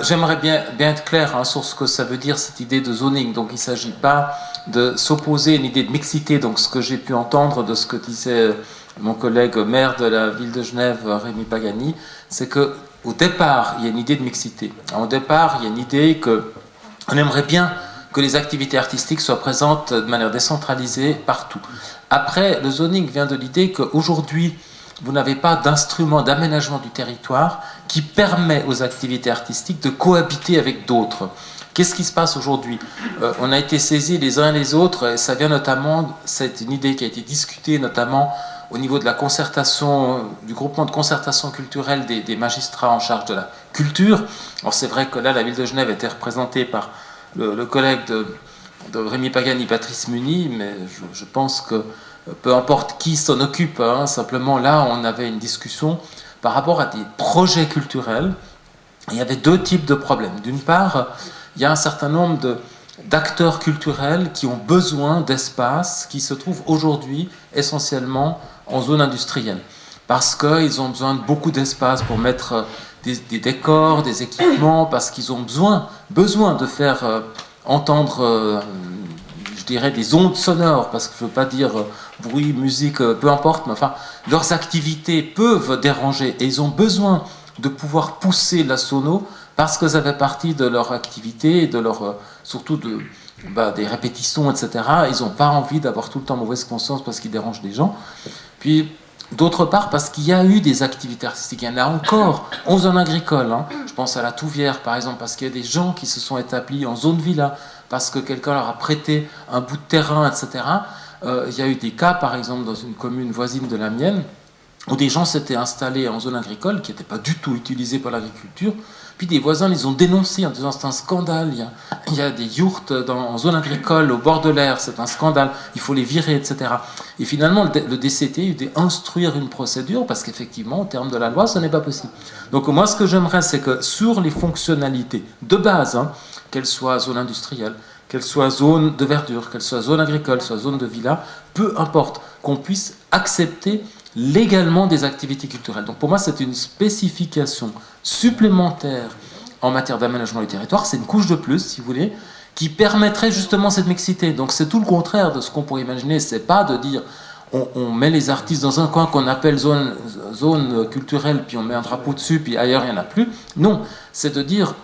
J'aimerais bien être clair sur ce que ça veut dire cette idée de zoning. Donc il ne s'agit pas de s'opposer à une idée de mixité. Donc ce que j'ai pu entendre de ce que disait mon collègue maire de la ville de Genève, Rémi Pagani, c'est qu'au départ, il y a une idée de mixité. Au départ, il y a une idée qu'on aimerait bien que les activités artistiques soient présentes de manière décentralisée partout. Après, le zoning vient de l'idée qu'aujourd'hui, vous n'avez pas d'instrument d'aménagement du territoire qui permet aux activités artistiques de cohabiter avec d'autres. Qu'est-ce qui se passe aujourd'hui? On a été saisis les uns et les autres, et ça vient notamment, c'est une idée qui a été discutée notamment au niveau de la concertation, du groupement de concertation culturelle des magistrats en charge de la culture. Alors c'est vrai que là, la ville de Genève était représentée par le collègue de Rémi Pagani, Patrice Muni, mais je pense que peu importe qui s'en occupe, simplement là on avait une discussion par rapport à des projets culturels. Il y avait deux types de problèmes. D'une part, il y a un certain nombre d'acteurs culturels qui ont besoin d'espaces qui se trouvent aujourd'hui essentiellement en zone industrielle. Parce qu'ils ont besoin de beaucoup d'espace pour mettre des décors, des équipements, parce qu'ils ont besoin de faire entendre, je dirais, des ondes sonores, parce que je ne veux pas dire bruit, musique, peu importe, mais enfin, leurs activités peuvent déranger et ils ont besoin de pouvoir pousser la sono parce que ça fait partie de leur activité et de leur, surtout des répétitions, etc. Ils n'ont pas envie d'avoir tout le temps mauvaise conscience parce qu'ils dérangent des gens. Puis, d'autre part, parce qu'il y a eu des activités artistiques, il y en a encore en zone agricole. Je pense à la Touvière, par exemple, parce qu'il y a des gens qui se sont établis en zone villa, parce que quelqu'un leur a prêté un bout de terrain, etc. Il y a eu des cas, par exemple, dans une commune voisine de la mienne, où des gens s'étaient installés en zone agricole, qui n'était pas du tout utilisée pour l'agriculture, puis des voisins les ont dénoncés en disant c'est un scandale, il y a des yourtes en zone agricole, au bord de l'air, c'est un scandale, il faut les virer, etc. Et finalement, le DCT a eu d'instruire une procédure, parce qu'effectivement, au terme de la loi, ce n'est pas possible. Donc moi, ce que j'aimerais, c'est que sur les fonctionnalités de base, qu'elles soient zone industrielle, qu'elles soient zone de verdure, qu'elles soient zone agricole, soit zone de villa, peu importe, qu'on puisse accepter légalement des activités culturelles. Donc pour moi, c'est une spécification supplémentaire en matière d'aménagement du territoire. C'est une couche de plus, si vous voulez, qui permettrait justement cette mixité. Donc c'est tout le contraire de ce qu'on pourrait imaginer. C'est pas de dire on met les artistes dans un coin qu'on appelle zone culturelle, puis on met un drapeau dessus, puis ailleurs il n'y en a plus. Non, c'est de dire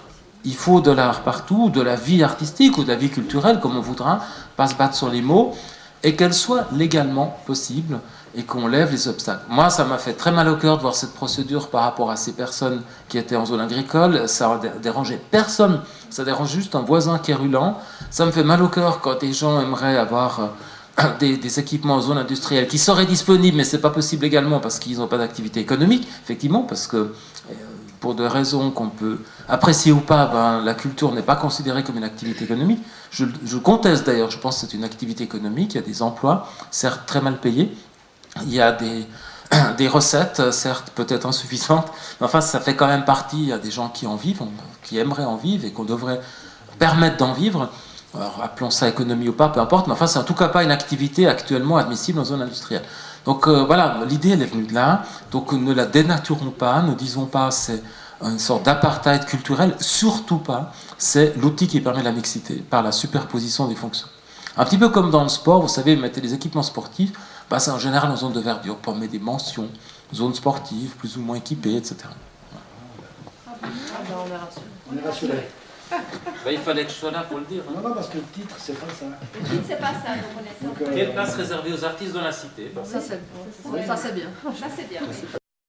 il faut de l'art partout, de la vie artistique ou de la vie culturelle, comme on voudra, pas se battre sur les mots, et qu'elle soit légalement possible et qu'on lève les obstacles. Moi, ça m'a fait très mal au cœur de voir cette procédure par rapport à ces personnes qui étaient en zone agricole. Ça dérangeait personne. Ça dérange juste un voisin quérulant. Ça me fait mal au cœur quand des gens aimeraient avoir des équipements en zone industrielle qui seraient disponibles, mais ce n'est pas possible également parce qu'ils n'ont pas d'activité économique, effectivement, parce que pour des raisons qu'on peut apprécier ou pas, la culture n'est pas considérée comme une activité économique. Je conteste d'ailleurs, je pense que c'est une activité économique, il y a des emplois, certes très mal payés, il y a des recettes, certes peut-être insuffisantes, mais enfin ça fait quand même partie, il y a des gens qui en vivent, qui aimeraient en vivre et qu'on devrait permettre d'en vivre. Alors, appelons ça économie ou pas, peu importe, mais enfin c'est en tout cas pas une activité actuellement admissible en zone industrielle. Donc voilà, l'idée elle est venue de là, donc ne la dénaturons pas, ne disons pas c'est une sorte d'apartheid culturel, surtout pas, c'est l'outil qui permet la mixité par la superposition des fonctions. Un petit peu comme dans le sport, vous savez, vous mettez des équipements sportifs, c'est en général en zone de verdure, pour mettre des mentions, zone sportive, plus ou moins équipée, etc. On est rassurés. Il fallait que je sois là pour le dire. Non, parce que le titre, c'est pas ça. Le titre, c'est pas ça, donc on est Quelle place réservée aux artistes de la cité? Ça, c'est bien. Ça, c'est bien.